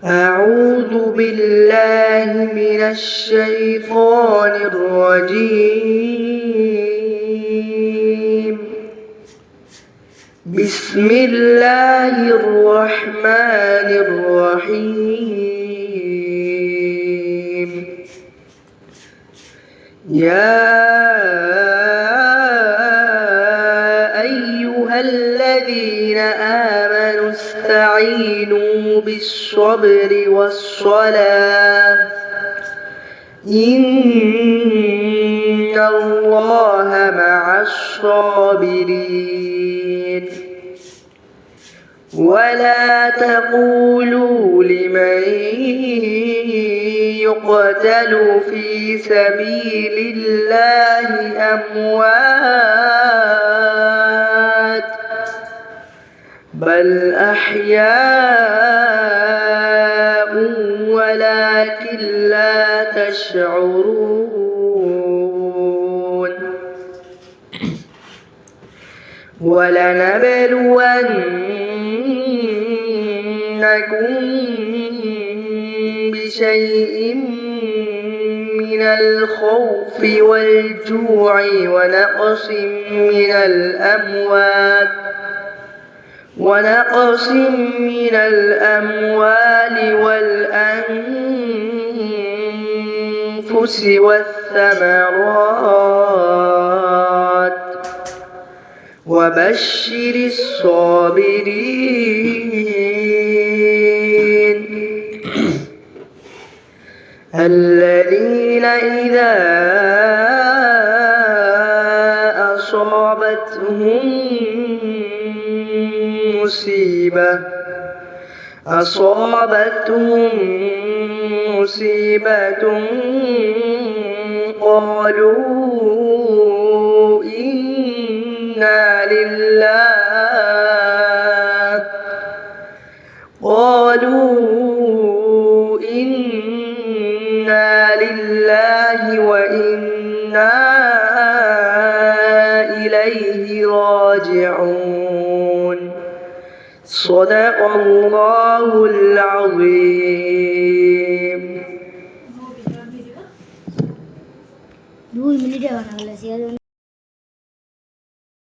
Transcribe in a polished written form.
أعوذ بالله من الشيطان الرجيم. بسم الله الرحمن الرحيم. يا أيها الذين آمنوا استعينوا بالصبر والصلاة إن الله مع الصابرين. ولا تقولوا لمن يقتل في سبيل الله أموات بل أحياء ولكن لا تشعرون. ولنبلونكم بشيء من الخوف والجوع ونقص من الأموال والأنفس والثمرات وبشر الصابرين الذين إذا أصابتهم مصيبة قالوا إنا لله وإنا إليه راجعون. صدق الله العظيم. 2 মিনিটে বানালে